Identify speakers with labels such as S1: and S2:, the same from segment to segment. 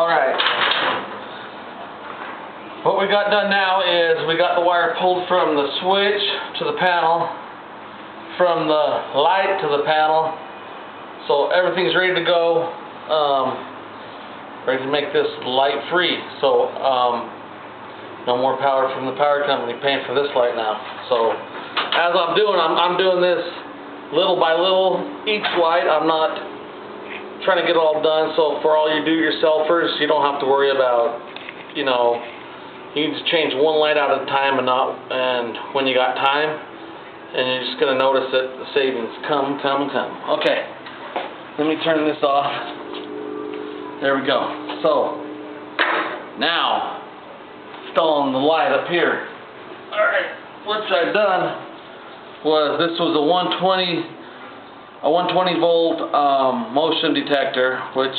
S1: Alright. What we got done now is we got the wire pulled from the switch to the panel, from the light to the panel, so everything's ready to go, ready to make this light free. So no more power from the power company paying for this light now. So as I'm doing this little by little, each light. I'm not trying to get it all done, so for all you do-yourselfers, you don't have to worry about, you know, you can just change one light out at a time and when you got time, and you're just going to notice that the savings come. Okay, let me turn this off. There we go. So, now, installing the light up here. Alright, what I've done was, this was a 120 volt motion detector, which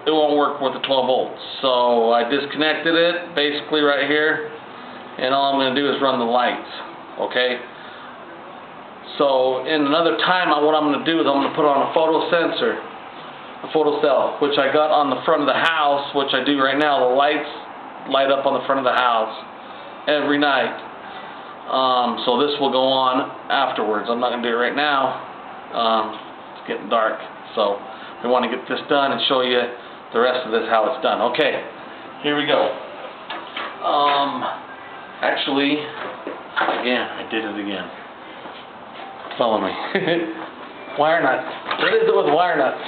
S1: it won't work with the 12 volts. So I disconnected it basically right here, and all I'm going to do is run the lights. Okay. So in another time, what I'm going to do is I'm going to put on a photo sensor, a photo cell, which I got on the front of the house, which I do right now. The lights light up on the front of the house every night. So this will go on afterwards. I'm not going to do it right now. It's getting dark, so we want to get this done and show you the rest of this, how it's done. Okay, here we go. Actually, again, I did it again. Follow me. Wire nut. What is it with wire nuts?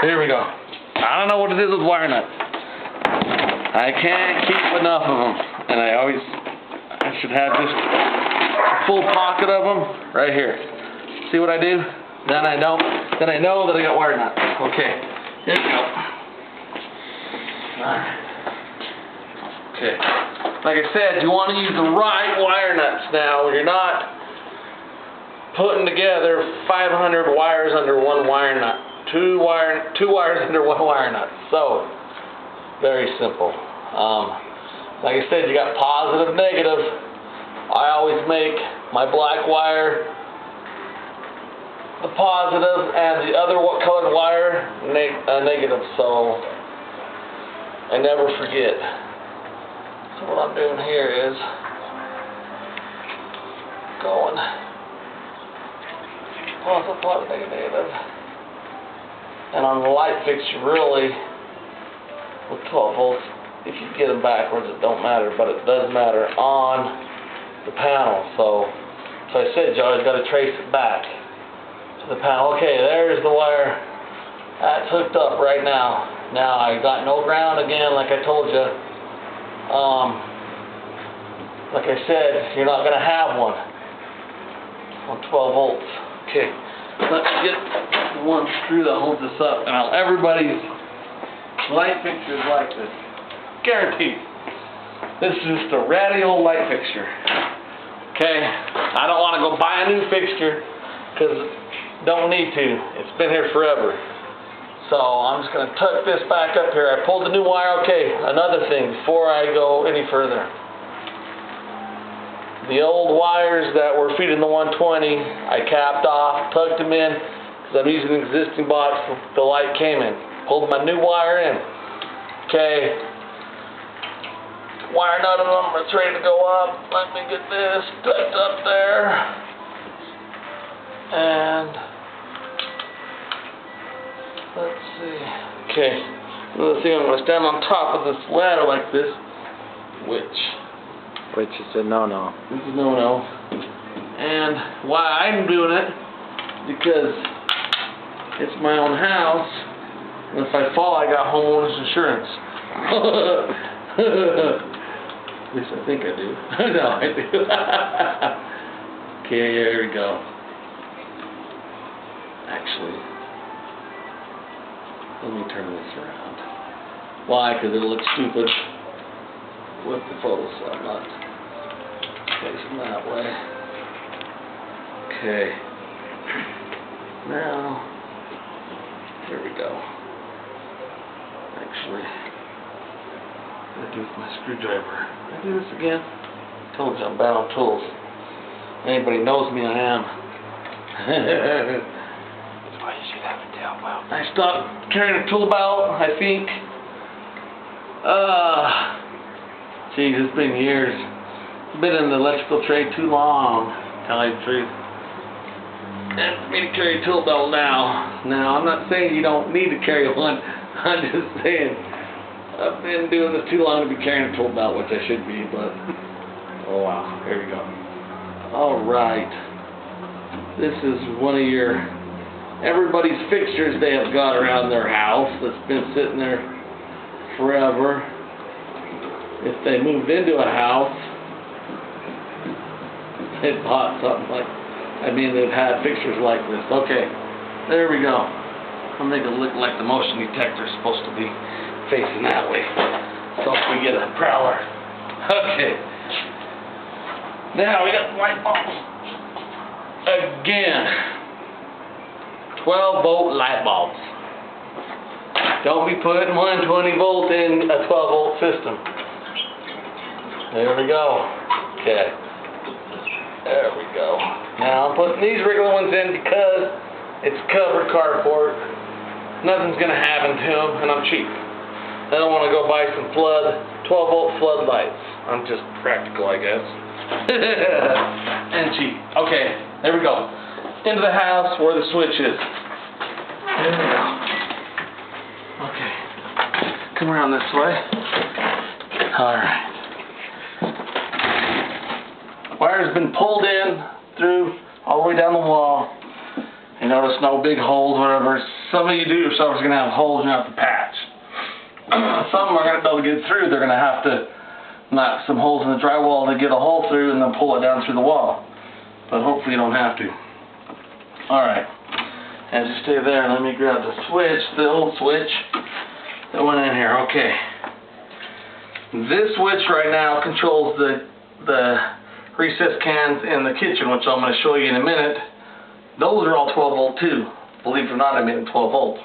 S1: Here we go. I don't know what it is with wire nuts. I can't keep enough of them, and I should have just a full pocket of them right here. See what I do? Then I know that I got wire nuts. Okay, here we go. Alright. Okay. Like I said, you want to use the right wire nuts now. You're not putting together 500 wires under one wire nut. Two wires under one wire nut. So, very simple. Like I said, you got positive, negative. I always make my black wire the positive and the other colored wire negative, so I never forget. So what I'm doing here is going positive, negative, and on the light fixture, really, with 12 volts, if you get them backwards, it don't matter, but it does matter on the panel. So I said you always got to trace it back to the panel. Okay, there's the wire. That's hooked up right now. Now I got no ground again, like I told you. Like I said, you're not going to have one on 12 volts. Okay, let's get the one screw that holds this up. Now everybody's light fixture is like this. Guaranteed. This is just a ratty old light fixture. Okay, I don't want to go buy a new fixture because don't need to. It's been here forever. So I'm just going to tuck this back up here. I pulled the new wire. Okay, another thing before I go any further. The old wires that were feeding the 120, I capped off, tucked them in because I'm using an existing box the light came in. Pulled my new wire in. Okay. Wire nut of them, it's ready to go up. Let me get this tucked up there. And let's see. Okay. Another thing, I'm going to stand on top of this ladder like this, which is a no-no. This is no-no. And why I'm doing it, because it's my own house, and if I fall, I got homeowner's insurance. At least I think I do. No, I do. Okay, here we go. Actually, let me turn this around. Why? Because it'll look stupid with the photo, so I'm not facing that way. Okay. Now, here we go. Actually, what do I do with my screwdriver? Did I do this again? I told you I'm bad on tools. Anybody knows me, I am.
S2: That's why you should have a tail belt.
S1: I stopped carrying a tool belt, I think. Geez, it's been years. I've been in the electrical trade too long, to tell you the truth. And for me to carry a tool belt now. Now, I'm not saying you don't need to carry one. I'm just saying I've been doing this too long to be carrying a tool belt, which I should be, but oh wow, here we go. Alright. This is one of everybody's fixtures they have got around their house that's been sitting there forever. If they moved into a house, they bought something they've had fixtures like this. Okay, there we go. I'll make it look like the motion detector is supposed to be facing that way. So if we get a prowler. Okay. Now we got light bulbs. Again. 12-volt light bulbs. Don't be putting 120 volt in a 12-volt system. There we go. Okay. There we go. Now I'm putting these regular ones in because it's covered CARPORT. Nothing's going to happen to them, and I'm cheap. I don't want to go buy some 12-volt floodlights. I'm just practical, I guess. And cheap. Okay, there we go. Into the house where the switch is. There we go. Okay. Come around this way. Alright. Wire's been pulled in through all the way down the wall. You notice no big holes, whatever. Some of you do-yourselfers are going to have holes and you have to patch. Some are going to be able to get through. They're going to have to knock some holes in the drywall to get a hole through and then pull it down through the wall. But hopefully you don't have to. Alright. As you stay there, let me grab the switch, the old switch that went in here. Okay. This switch right now controls the recess cans in the kitchen, which I'm going to show you in a minute. Those are all 12 volt too. Believe it or not, I made them 12 volt.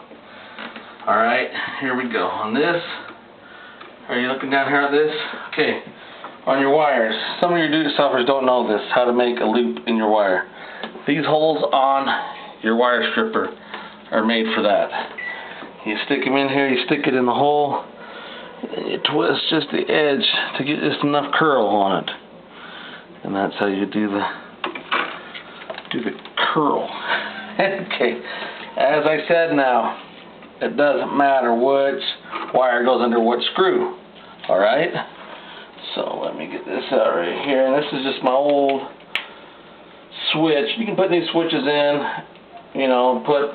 S1: Alright, here we go. On this, are you looking down here at this? Okay, on your wires. Some of your do-it-yourselfers don't know this, how to make a loop in your wire. These holes on your wire stripper are made for that. You stick them in here, you stick it in the hole, and you twist just the edge to get just enough curl on it. And that's how you do the curl. Okay, as I said now, it doesn't matter which wire goes under what screw. Alright? So let me get this out right here. And this is just my old switch. You can put these switches in, you know, put